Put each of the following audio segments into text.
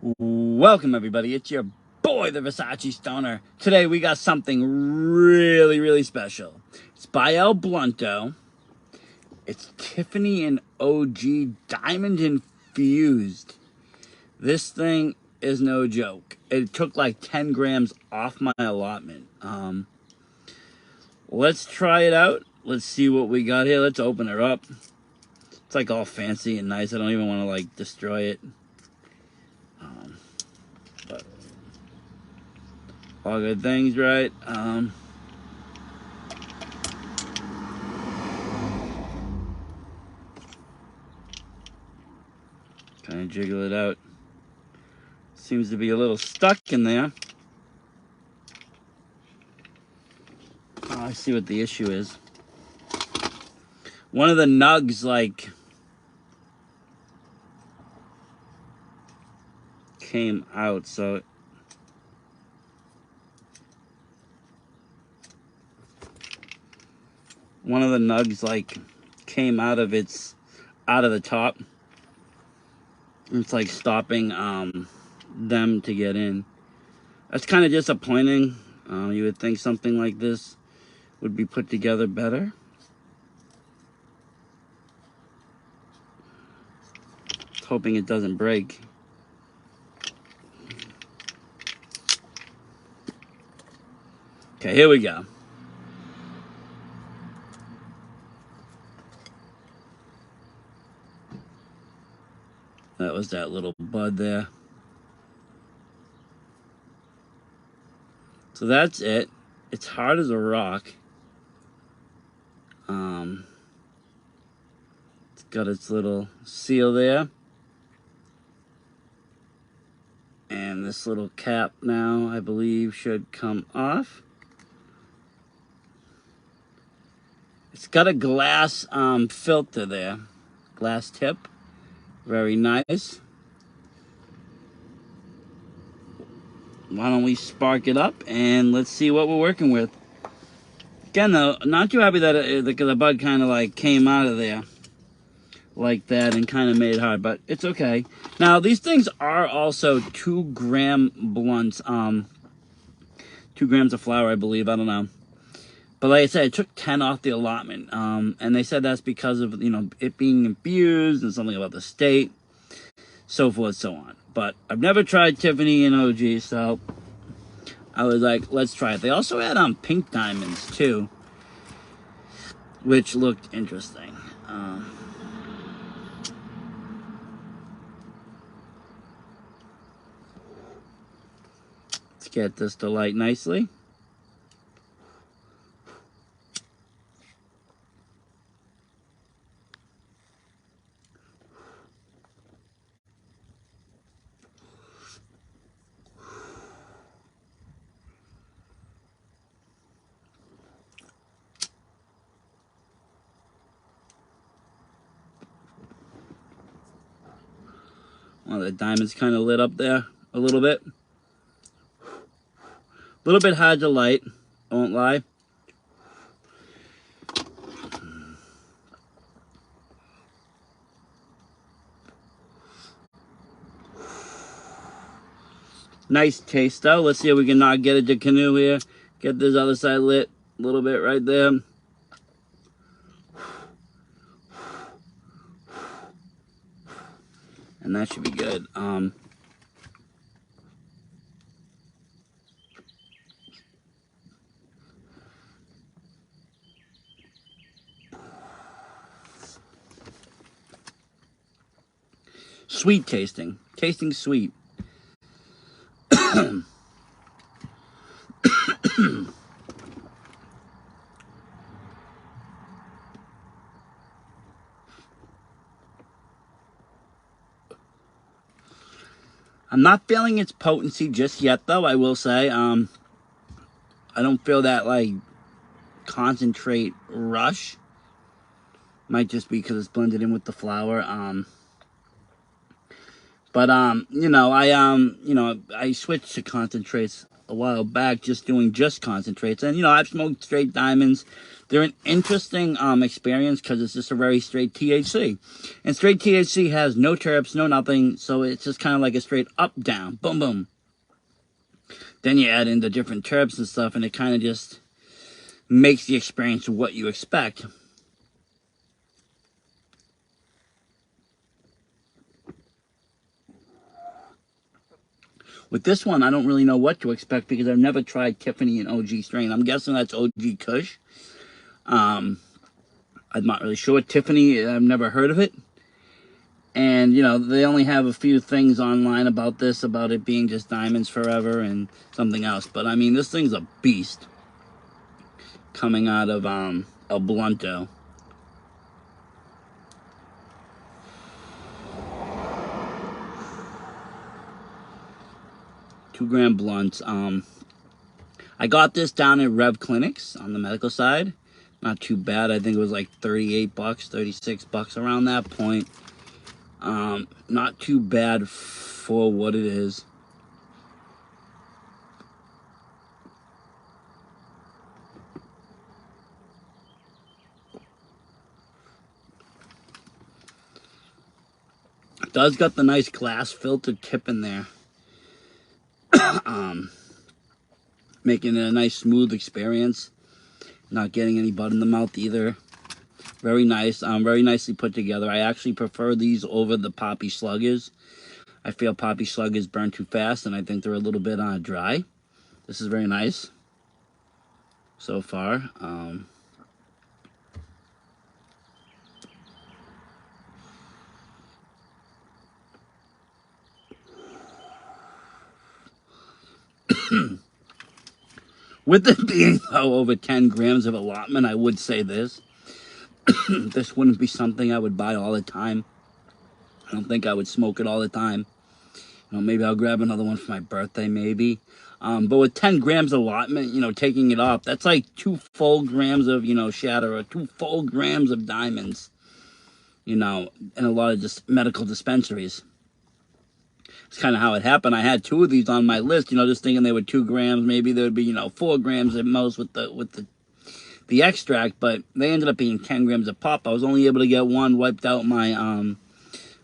Welcome everybody, it's your boy the Versace Stoner. Today we got something really special. It's by Blunto. It's Tiffany and Og diamond infused. This thing is no joke. It took like 10 grams off my allotment. Let's try it out. Let's see what we got here. Let's open her up. It's like all fancy and nice. I don't even want to like destroy it. But all good things, right? Kind of jiggle it out. Seems to be a little stuck in there. I see what the issue is. One of the nugs like came out, so one of the nugs like came out of the top. It's like stopping them to get in. That's kind of disappointing. You would think something like this would be put together better. Hoping it doesn't break. Okay, here we go. That was that little bud there. So that's it. It's hard as a rock. It's got its little seal there. And this little cap now, I believe, should come off. It's got a glass filter there. Glass tip. Very nice. Why don't we spark it up and let's see what we're working with. Again though, not too happy that the bud kind of like came out of there like that and kind of made it hard, but it's okay. Now these things are also 2 gram blunts, 2 grams of flour, I believe, I don't know. But like I said, it took 10 off the allotment, and they said that's because of, you know, it being infused and something about the state, so forth, so on. But I've never tried Tiffany and Og, so I was like, let's try it. They also had pink diamonds too, which looked interesting. Let's get this to light nicely. Well, the diamond's kind of lit up there a little bit. A little bit hard to light, I won't lie. Nice taste though. Let's see if we can not get it to canoe here. Get this other side lit a little bit right there. And that should be good. Sweet tasting. Tasting sweet. I'm not feeling its potency just yet, though, I will say. I don't feel that, like, concentrate rush. Might just be because it's blended in with the flour. But, you know, I switched to concentrates a while back just doing just concentrates. And, you know, I've smoked straight diamonds. They're an interesting experience because it's just a very straight THC. And straight THC has no terps, no nothing. So it's just kind of like a straight up, down, boom, boom. Then you add in the different terps and stuff, and it kind of just makes the experience what you expect. With this one, I don't really know what to expect because I've never tried Tiffany and Og strain. I'm guessing that's OG Kush. I'm not really sure. Tiffany, I've never heard of it. And, you know, they only have a few things online about this, about it being just diamonds forever and something else. But, I mean, this thing's a beast coming out of a Blunto. Two-gram blunts. I got this down at Rev Clinics on the medical side. Not too bad. I think it was like 38 bucks, 36 bucks around that point. Not too bad for what it is. It does got the nice glass filter tip in there. Making it a nice smooth experience. Not getting any bud in the mouth either. Very nice. Very nicely put together. I actually prefer these over the Poppy Sluggers. I feel Poppy Sluggers burn too fast, and I think they're a little bit dry. This is very nice so far. With it being, though, over 10 grams of allotment, I would say this. This wouldn't be something I would buy all the time. I don't think I would smoke it all the time. You know, maybe I'll grab another one for my birthday, maybe. But with 10 grams allotment, you know, taking it off, that's like 2 full grams of, you know, shatter, or 2 full grams of diamonds, you know, in a lot of just medical dispensaries. It's kind of how it happened. I had 2 of these on my list, you know, just thinking they were 2 grams. Maybe there would be, you know, 4 grams at most with the extract, but they ended up being 10 grams a pop. I was only able to get one, wiped out my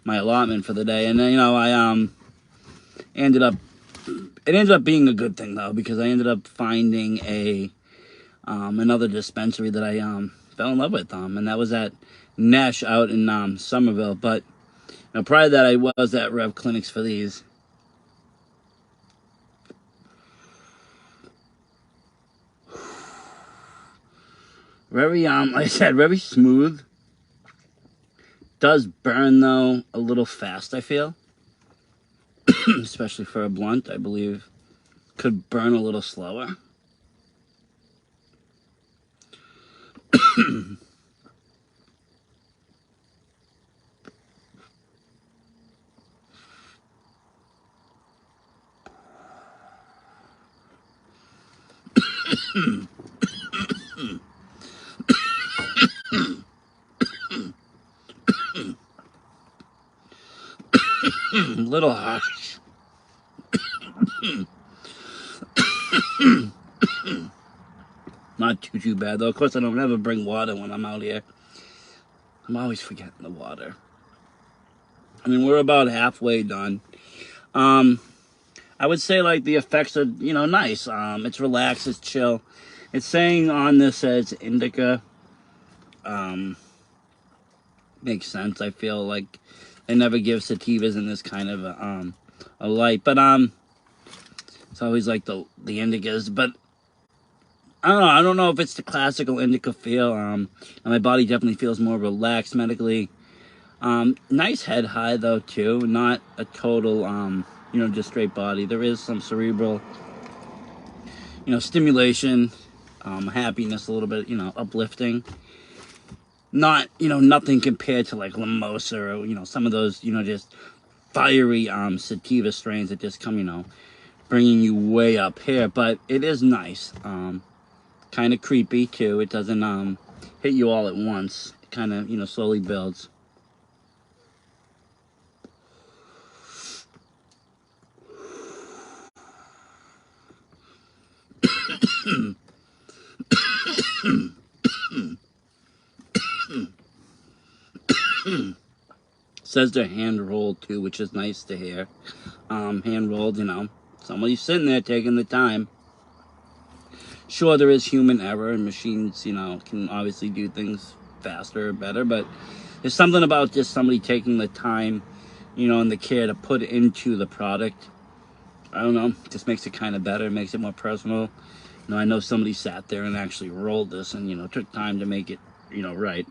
my allotment for the day, and then, you know, I ended up being a good thing though, because I ended up finding another dispensary that I fell in love with, and that was at Nash out in Somerville. But you know, prior to that, I was at Rev Clinics for these. Very like I said, very smooth. Does burn though a little fast, I feel. Especially for a blunt, I believe could burn a little slower. Little harsh. Not too bad though. Of course, I don't ever bring water when I'm out here. I'm always forgetting the water. I mean, we're about halfway done. I would say like the effects are, you know, nice. It's relaxed, it's chill. It's saying on this as indica. Makes sense. I feel like they never give sativas in this kind of a light, but it's always like the indicas. But I don't know. I don't know if it's the classical indica feel. And my body definitely feels more relaxed medically. Nice head high though too. Not a total you know, just straight body. There is some cerebral, you know, stimulation, happiness, a little bit, you know, uplifting. Not, you know, nothing compared to like Lamosa or, you know, some of those, you know, just fiery sativa strains that just come, you know, bringing you way up here. But it is nice. Kind of creepy too. It doesn't hit you all at once. It kind of, you know, slowly builds. Says they're hand rolled too, which is nice to hear. Hand rolled, you know, somebody's sitting there taking the time. Sure, there is human error, and machines, you know, can obviously do things faster or better, but there's something about just somebody taking the time, you know, and the care to put into the product. I don't know, just makes it kind of better, makes it more personal. You know, I know somebody sat there and actually rolled this and, you know, took time to make it, you know, right.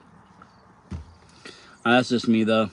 That's just me, though.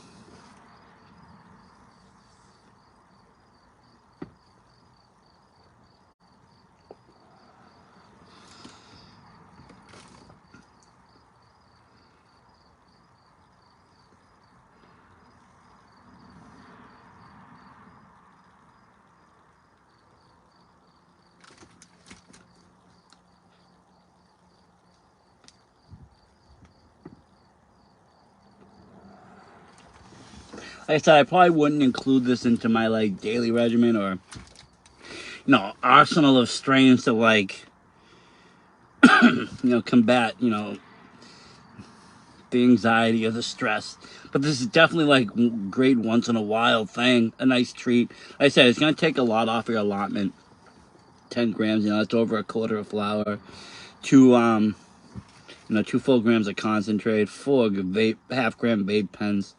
Like I said, I probably wouldn't include this into my, like, daily regimen or, you know, arsenal of strains to, like, you know, combat, you know, the anxiety or the stress. But this is definitely, like, great once in a while thing, a nice treat. Like I said, it's going to take a lot off your allotment. 10 grams, you know, that's over a quarter of flour. 2, you know, 2 full grams of concentrate, 4 vape, half-gram vape pens.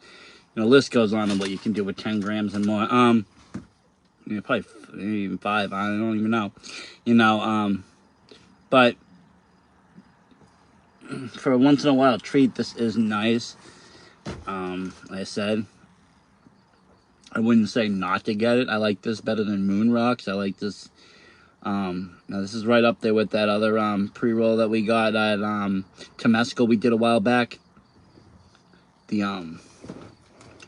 You know, the list goes on what you can do with 10 grams and more. You know, probably even 5. I don't even know. You know, but for a once in a while treat, this is nice. Like I said, I wouldn't say not to get it. I like this better than Moon Rocks. I like this. Now this is right up there with that other pre-roll that we got at Temesco we did a while back.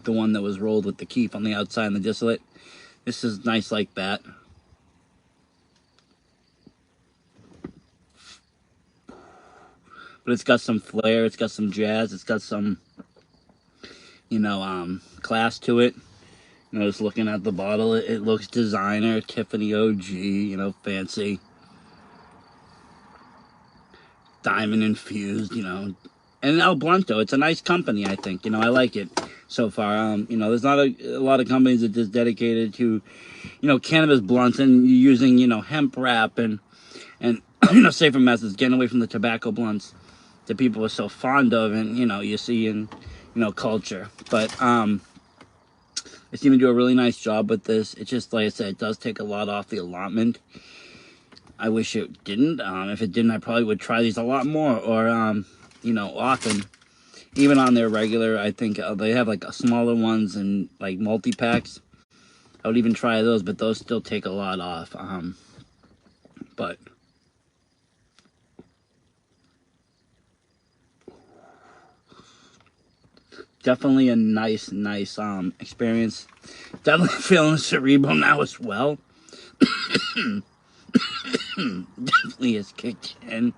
The one that was rolled with the keef on the outside and the distillate. This is nice like that. But it's got some flair, it's got some jazz, it's got some, you know, class to it. You know, just looking at the bottle, it looks designer, Tiffany OG, you know, fancy. Diamond infused, you know. And now Blunto, it's a nice company, I think. You know, I like it so far. You know, there's not a lot of companies that just dedicated to, you know, cannabis blunts and using, you know, hemp wrap and you know, safer methods, getting away from the tobacco blunts that people are so fond of and, you know, you see in, you know, culture. But they seem to do a really nice job with this. It's just, like I said, it does take a lot off the allotment. I wish it didn't. If it didn't, I probably would try these a lot more or, you know, often. Even on their regular, I think they have like smaller ones and like multi-packs. I would even try those, but those still take a lot off. But definitely a nice experience. Definitely feeling cerebral now as well. Definitely has kicked in.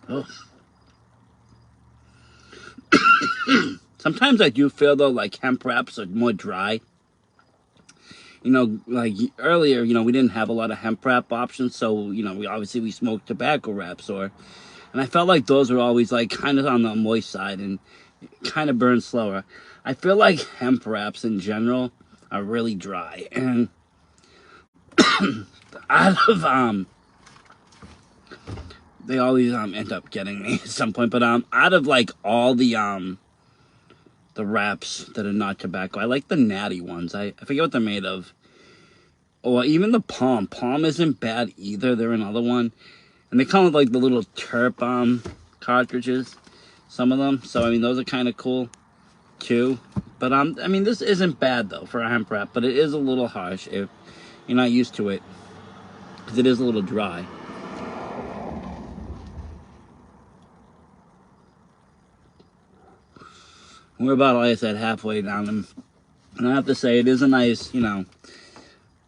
Oh. Sometimes I do feel though like hemp wraps are more dry. You know, like earlier, you know, we didn't have a lot of hemp wrap options, so you know, we smoked tobacco wraps and I felt like those were always like kind of on the moist side and kind of burn slower. I feel like hemp wraps in general are really dry and out of they always end up getting me at some point, but out of like all the wraps that are not tobacco, I like the natty ones. I forget what they're made of. Or even the palm. Palm isn't bad either. They're another one. And they come with like the little terp cartridges. Some of them. So I mean those are kind of cool too. But I mean this isn't bad though for a hemp wrap, but it is a little harsh if you're not used to it. Because it is a little dry. We're about, like I said, halfway down. And I have to say, it is a nice, you know,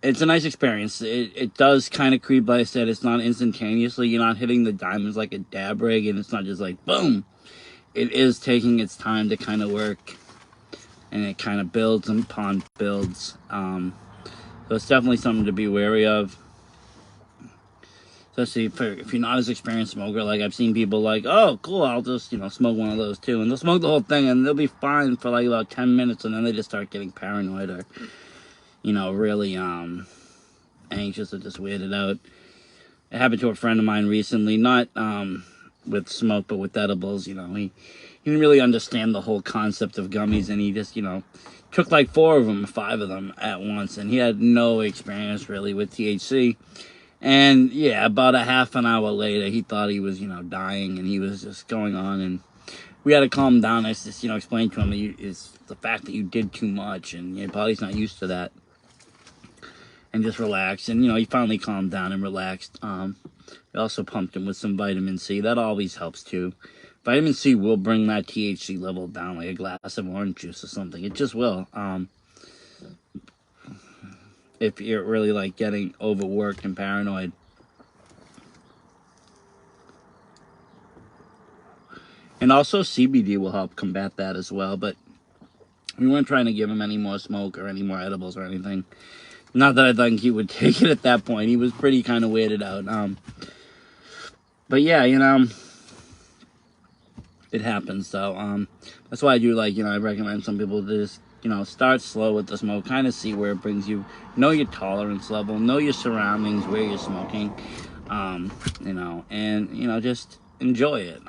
it's a nice experience. It does kind of creep, like I said, it's not instantaneously. You're not hitting the diamonds like a dab rig, and it's not just like, boom. It is taking its time to kind of work and it kind of builds upon builds. So it's definitely something to be wary of. Especially if you're not as experienced smoker. Like, I've seen people like, oh, cool, I'll just, smoke one of those too. And they'll smoke the whole thing, and they'll be fine for like about 10 minutes, and then they just start getting paranoid or, really anxious or just weirded out. It happened to a friend of mine recently, not with smoke, but with edibles. He didn't really understand the whole concept of gummies, and he just, took like 4 of them, 5 of them at once, and he had no experience really with THC. And yeah, about a half an hour later, he thought he was, dying, and he was just going on, and we had to calm him down. I just, explained to him it's the fact that you did too much, and your body's not used to that, and just relax. And, he finally calmed down and relaxed. We also pumped him with some vitamin C. That always helps, too. Vitamin C will bring that THC level down, like a glass of orange juice or something. It just will. If you're really like getting overworked and paranoid. And also CBD will help combat that as well, but we weren't trying to give him any more smoke or any more edibles or anything. Not that I think he would take it at that point. He was pretty kind of weirded out. But yeah, it happens. So that's why I do I recommend some people to just start slow with the smoke, kind of see where it brings you. Know your tolerance level, know your surroundings, where you're smoking, and just enjoy it.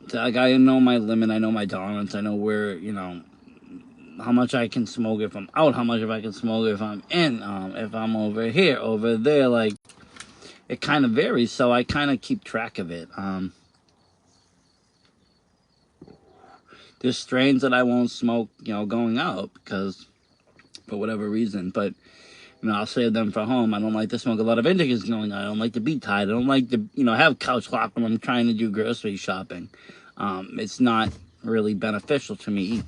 So, I know my limit, I know my tolerance, I know where, how much I can smoke if I'm out, how much if I can smoke if I'm in, if I'm over here, over there, like, it kind of varies, so I kind of keep track of it. There's strains that I won't smoke, going out, because, for whatever reason, but, I'll save them for home. I don't like to smoke a lot of indicas going out. I don't like to be tied. I don't like to, have couch hop when I'm trying to do grocery shopping. It's not really beneficial to me.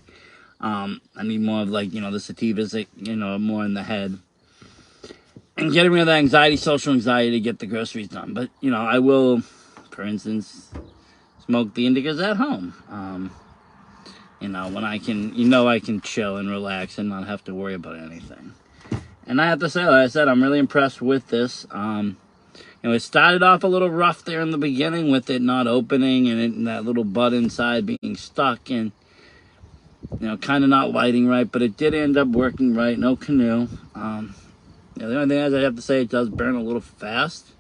I need more of the sativas that, more in the head. And getting rid of the anxiety, social anxiety to get the groceries done. But, I will, for instance, smoke the indicas at home. When I can, I can chill and relax and not have to worry about anything. And I have to say, like I said, I'm really impressed with this. It started off a little rough there in the beginning with it not opening and that little bud inside being stuck and, kind of not lighting right. But it did end up working right. No canoe. The only thing is I have to say it does burn a little fast.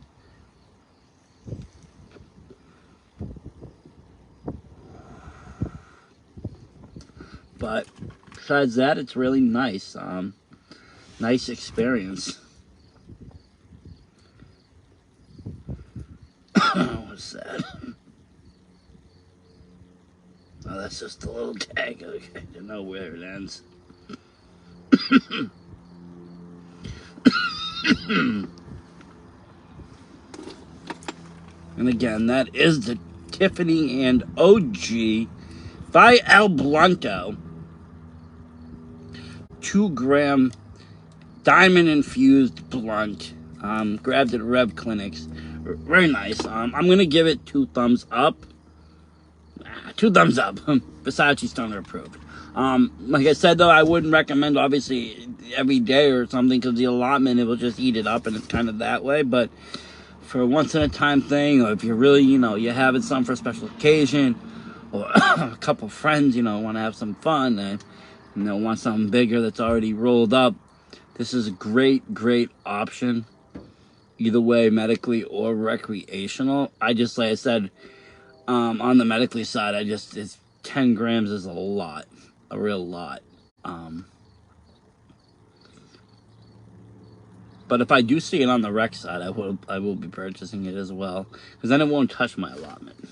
But besides that, it's really nice. Nice experience. What's that? Oh, that's just a little tag. Okay, I don't know where it ends. And again, that is the Tiffany and Og by Blunto. 2-gram diamond infused blunt. Grabbed at Rev Clinics. Very nice. I'm gonna give it 2 thumbs up. 2 thumbs up. Versace Stoner approved. Like I said though, I wouldn't recommend obviously every day or something because the allotment it will just eat it up and it's kind of that way. But for a once in a time thing, or if you're really you're having something for a special occasion, or a couple friends want to have some fun and want something bigger that's already rolled up, this is a great option. Either way, medically or recreational. I just, like I said, on the medically side, it's 10 grams is a lot, a real lot. But if I do see it on the rec side, I will be purchasing it as well, because then it won't touch my allotment.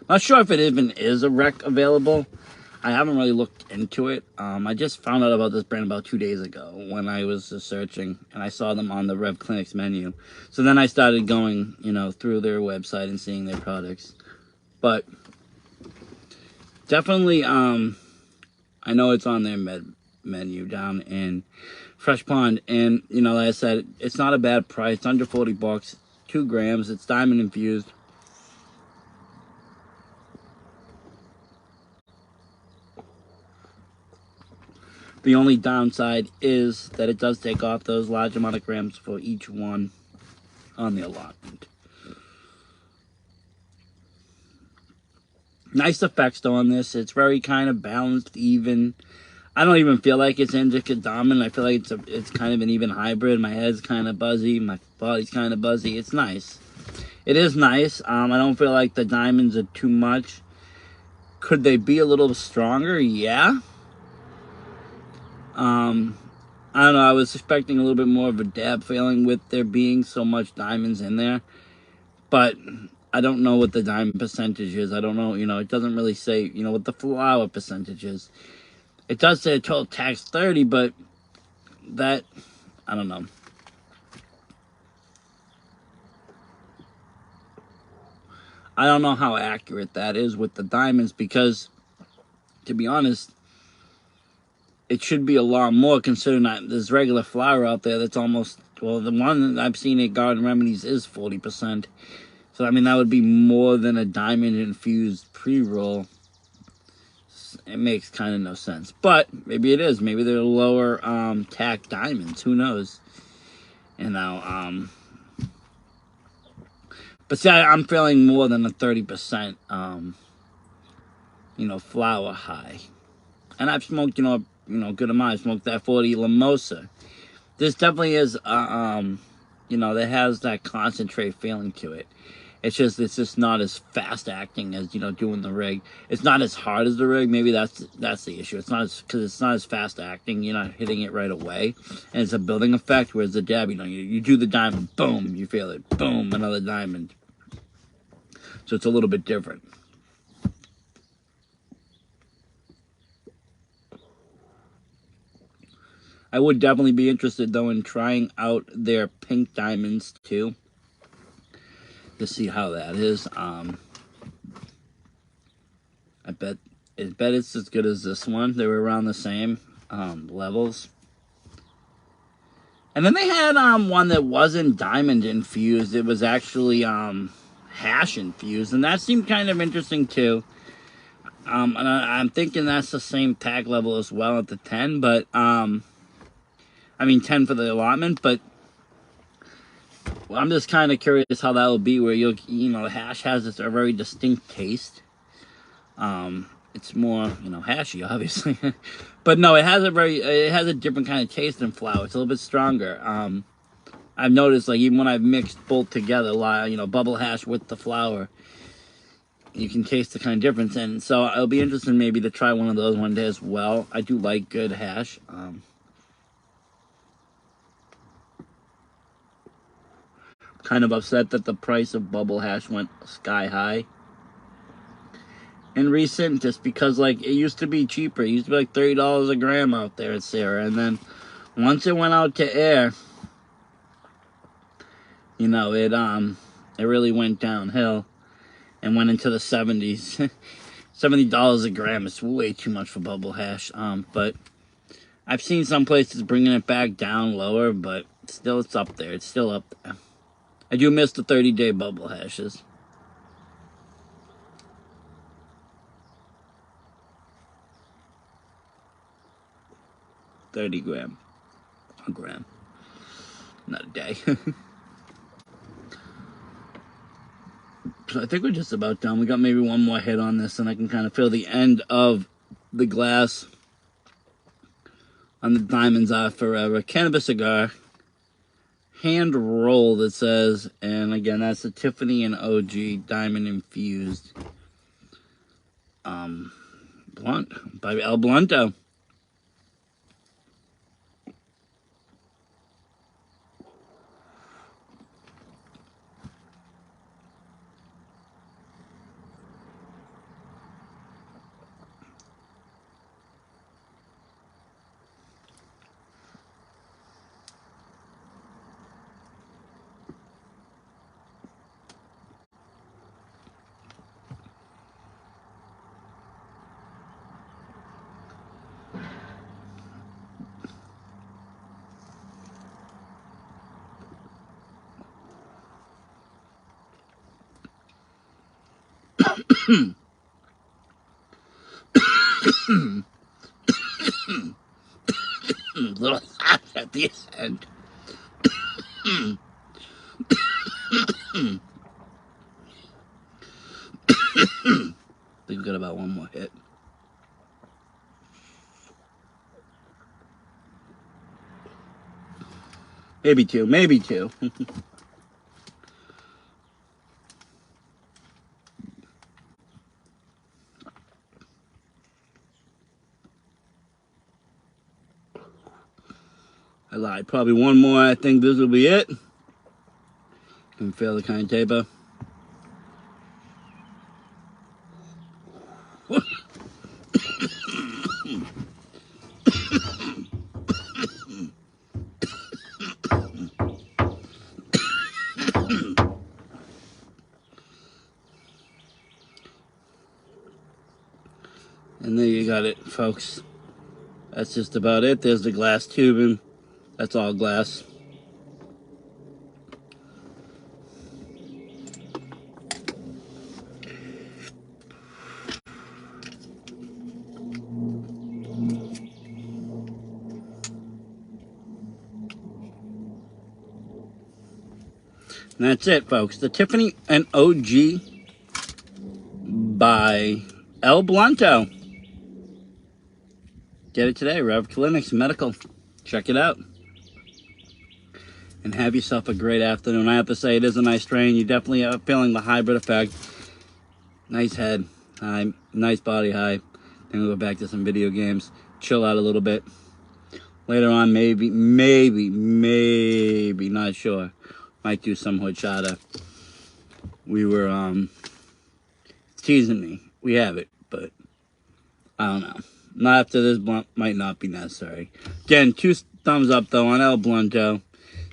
Not sure if it even is a rec available. I haven't really looked into it. I just found out about this brand about 2 days ago when I was searching, and I saw them on the Rev Clinics menu. So then I started going, through their website and seeing their products. But definitely, I know it's on their menu down in Fresh Pond, and like I said, it's not a bad price. It's under $40, 2 grams. It's diamond infused. The only downside is that it does take off those large amount of grams for each one on the allotment. Nice effects though on this. It's very kind of balanced, even. I don't even feel like it's indica dominant. I feel like it's kind of an even hybrid. My head's kind of buzzy. My body's kind of buzzy. It's nice. It is nice. I don't feel like the diamonds are too much. Could they be a little stronger? Yeah. I don't know. I was expecting a little bit more of a dab feeling with there being so much diamonds in there. But I don't know what the diamond percentage is. I don't know, it doesn't really say, what the flower percentage is. It does say a total tax 30, but that, I don't know. I don't know how accurate that is with the diamonds because, to be honest, it should be a lot more considering that there's regular flour out there that's almost, well, the one that I've seen at Garden Remedies is 40%. So, I mean, that would be more than a diamond-infused pre-roll. It makes kind of no sense. But maybe it is. Maybe they're lower tack diamonds. Who knows? But see, I'm feeling more than a 30%, flour high. And I've smoked, a good amount. I smoked that 40 Lamosa. This definitely is, that has that concentrate feeling to it. It's just not as fast acting as doing the rig. It's not as hard as the rig. Maybe that's the issue. It's not because it's not as fast acting. You're not hitting it right away, and it's a building effect. Whereas the dab, you do the diamond, boom, you feel it, boom, another diamond. So it's a little bit different. I would definitely be interested though in trying out their pink diamonds too, to see how that is. I bet it's as good as this one. They were around the same levels. And then they had one that wasn't diamond infused. It was actually hash infused, and that seemed kind of interesting too. And I'm thinking that's the same tag level as well at the 10, but 10 for the allotment, but I'm just kind of curious how that will be, where the hash has a very distinct taste. It's more, hashy, obviously. But no, it has a different kind of taste than flour. It's a little bit stronger. I've noticed, like, even when I've mixed both together, bubble hash with the flour, you can taste the kind of difference. And so it'll be interesting maybe to try one of those one day as well. I do like good hash. Kind of upset that the price of bubble hash went sky high in recent, just because it used to be cheaper. It used to be like $30 a gram out there at Sarah, and then once it went out to air, it really went downhill and went into the 70s. $70 a gram is way too much for bubble hash. But I've seen some places bringing it back down lower, but still it's up there. It's still up there. I do miss the 30-day bubble hashes. 30 gram. A gram. Not a day. So I think we're just about done. We got maybe one more hit on this, and I can kind of feel the end of the glass on the Diamonds Are Forever Cannabis cigar. Hand rolled, it says. And again, that's the Tiffany and Og Diamond Infused Blunt by El Blunto. little hot at the end. I think we got about one more hit. Maybe two, maybe two. I lied. Probably one more. I think this will be it. Can feel the kind taper. And there you got it, folks. That's just about it. There's the glass tubing. That's all glass. And that's it, folks. The Tiffany and Og by Blunto. Get it today, Rev Clinics Medical. Check it out. And have yourself a great afternoon. I have to say, it is a nice strain. You definitely are feeling the hybrid effect. Nice head high, nice body high. Then we'll go back to some video games. Chill out a little bit. Later on, maybe, not sure. Might do some horchata. We were teasing me. We have it, but I don't know. Not after this blunt, might not be necessary. Again, 2 thumbs up though on Blunto.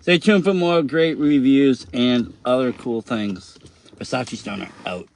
Stay tuned for more great reviews and other cool things. Versace Stoner out.